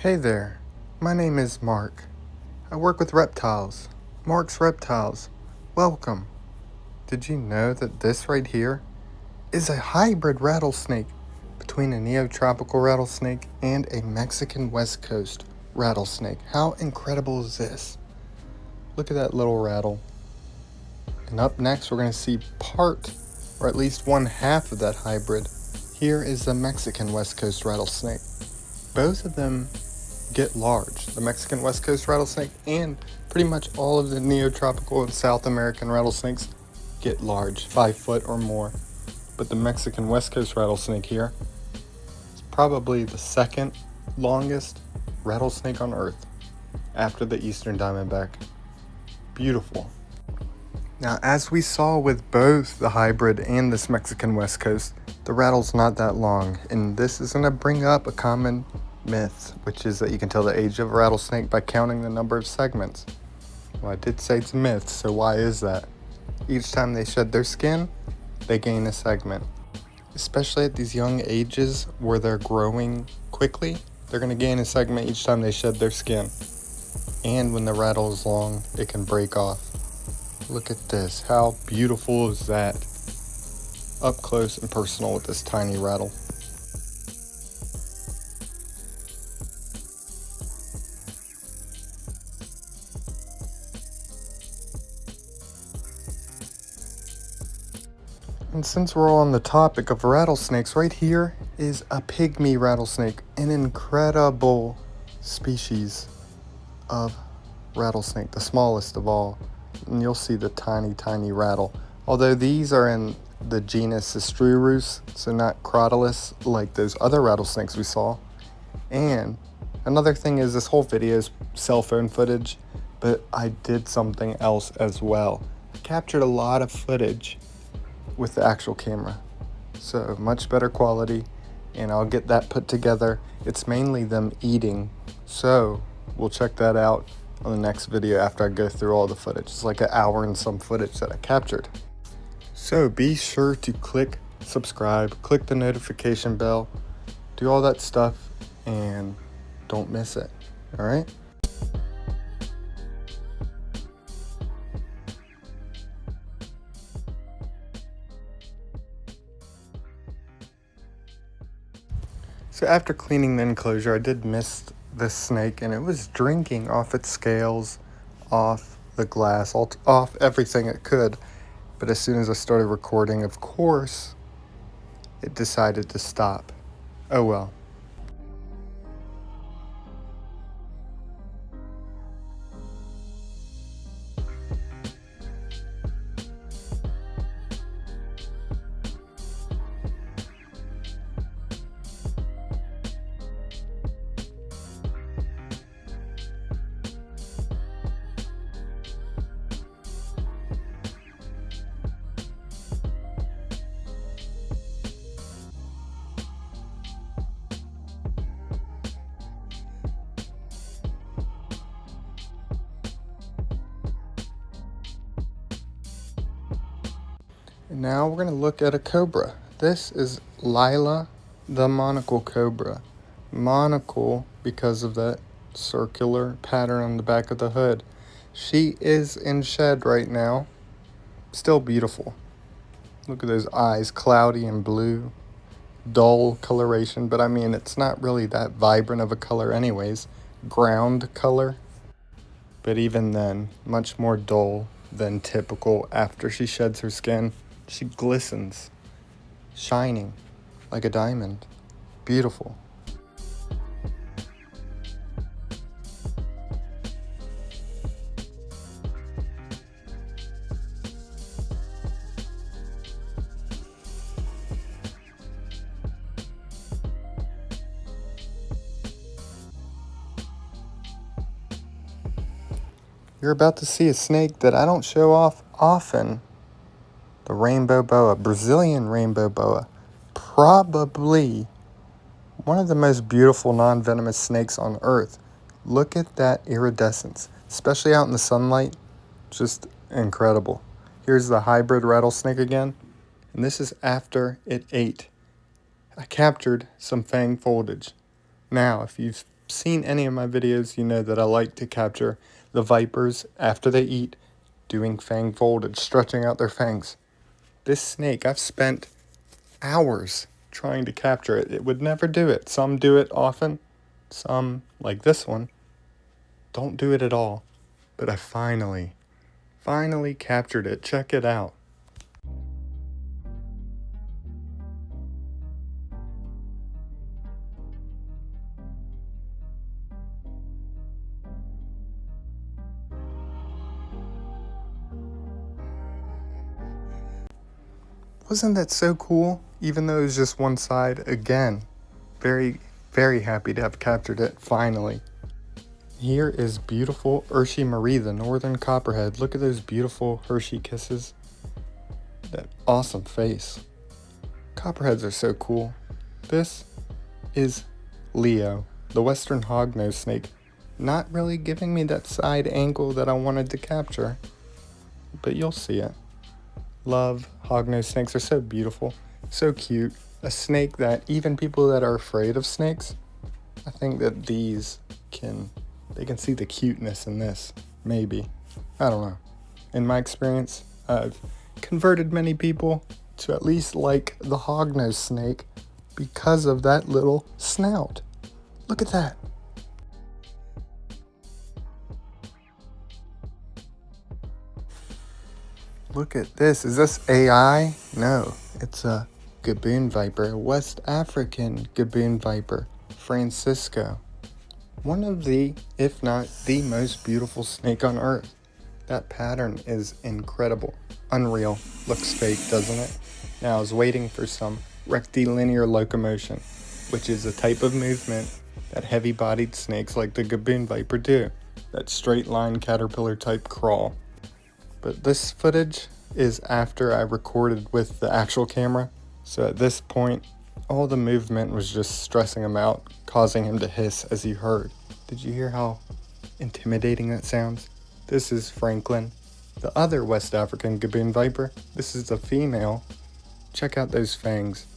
Hey there, my name is Mark. I work with reptiles. MarksReptiles. Welcome. Did you know that this right here is a hybrid rattlesnake between a neotropical rattlesnake and a Mexican West Coast rattlesnake? How incredible is this? Look at that little rattle. And up next, we're going to see part, or at least one half of that hybrid. Here is the Mexican West Coast rattlesnake. Both of them get large. The Mexican West Coast rattlesnake and pretty much all of the neotropical and South American rattlesnakes get large, 5 foot or more. But the Mexican West Coast rattlesnake here is probably the second longest rattlesnake on Earth after the Eastern Diamondback. Beautiful. Now, as we saw with both the hybrid and this Mexican West Coast, the rattle's not that long, and this is going to bring up a common myth, which is that you can tell the age of a rattlesnake by counting the number of segments. Well, I did say it's a myth, so why is that? Each time they shed their skin, they gain a segment. Especially at these young ages where they're growing quickly, they're going to gain a segment each time they shed their skin. And when the rattle is long, it can break off. Look at this. How beautiful is that? Up close and personal with this tiny rattle. And since we're all on the topic of rattlesnakes, right here is a pygmy rattlesnake, an incredible species of rattlesnake, the smallest of all. And you'll see the tiny rattle. Although these are in the genus Sistrurus, so not crotalus like those other rattlesnakes we saw. And another thing is this whole video is cell phone footage, but I did something else as well. I captured a lot of footage with the actual camera, so much better quality, and I'll get that put together. It's mainly them eating, so we'll check that out on the next video after I go through all the footage. It's like an hour and some footage that I captured. So be sure to click subscribe, click the notification bell, do all that stuff, and don't miss it. All right? So after cleaning the enclosure, I did miss this snake, and it was drinking off its scales, off the glass, off everything it could. But as soon as I started recording, of course, it decided to stop. Oh well. And now we're going to look at a cobra. This is Lila, the monocle cobra. Monocle because of that circular pattern on the back of the hood. She is in shed right now. Still beautiful. Look at those eyes, cloudy and blue. Dull coloration, but I mean, it's not really that vibrant of a color anyways. Ground color. But even then, much more dull than typical after she sheds her skin. She glistens, shining like a diamond. Beautiful. You're about to see a snake that I don't show off often. The rainbow boa, Brazilian rainbow boa. Probably one of the most beautiful non-venomous snakes on Earth. Look at that iridescence, especially out in the sunlight. Just incredible. Here's the hybrid rattlesnake again, and this is after it ate. I captured some fang foldage. Now, if you've seen any of my videos, you know that I like to capture the vipers after they eat, doing fang foldage, stretching out their fangs. This snake, I've spent hours trying to capture it. It would never do it. Some do it often. Some, like this one, don't do it at all. But I finally captured it. Check it out. Wasn't that so cool? Even though it was just one side, again, very happy to have captured it, finally. Here is beautiful Urshi Marie, the northern copperhead. Look at those beautiful Hershey kisses. That awesome face. Copperheads are so cool. This is Leo, the western hognose snake. Not really giving me that side angle that I wanted to capture, but you'll see it. Love hognose snakes, are so beautiful, so cute. A snake that even people that are afraid of snakes, I think that they can see the cuteness in this, maybe. I don't know. In my experience, I've converted many people to at least like the hognose snake because of that little snout. Look at that. Look at this. Is this AI? No, it's a Gaboon viper, a West African Gaboon viper, Francisco. One of the, if not the most beautiful snake on earth. That pattern is incredible. Unreal. Looks fake, doesn't it? Now I was waiting for some rectilinear locomotion, which is a type of movement that heavy-bodied snakes like the Gaboon viper do. That straight line caterpillar type crawl. But this footage is after I recorded with the actual camera, so at this point, all the movement was just stressing him out, causing him to hiss as he heard. Did you hear how intimidating that sounds? This is Franklin, the other West African Gaboon viper. This is the female. Check out those fangs.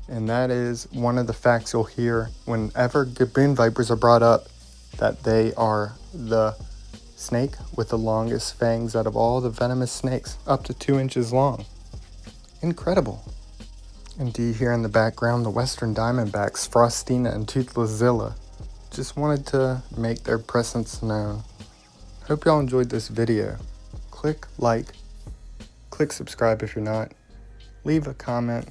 And that is one of the facts you'll hear whenever Gaboon vipers are brought up, that they are the snake with the longest fangs out of all the venomous snakes, up to 2 inches long. Incredible. And do you hear in the background the western diamondbacks, Frostina and Toothlessia? Just wanted to make their presence known. Hope y'all enjoyed this video. Click like, click subscribe if you're not, leave a comment,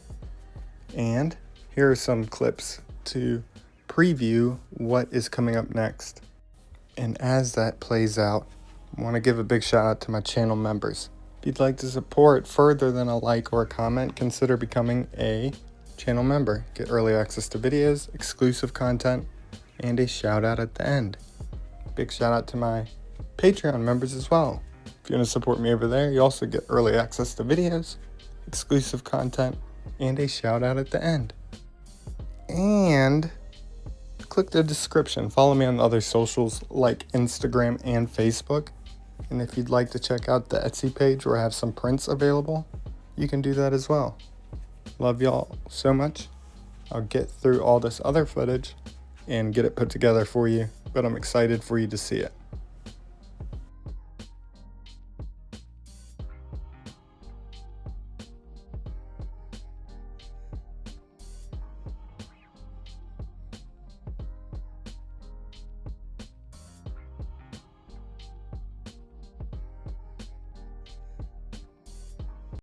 and here are some clips to preview what is coming up next. And as that plays out, I want to give a big shout out to my channel members. If you'd like to support further than a like or a comment, consider becoming a channel member. Get early access to videos, exclusive content, and a shout out at the end. Big shout out to my Patreon members as well. If you want to support me over there, you also get early access to videos, exclusive content, and a shout out at the end. And click the description. Follow me on other socials like Instagram and Facebook. And if you'd like to check out the Etsy page where I have some prints available, you can do that as well. Love y'all so much. I'll get through all this other footage and get it put together for you, but I'm excited for you to see it.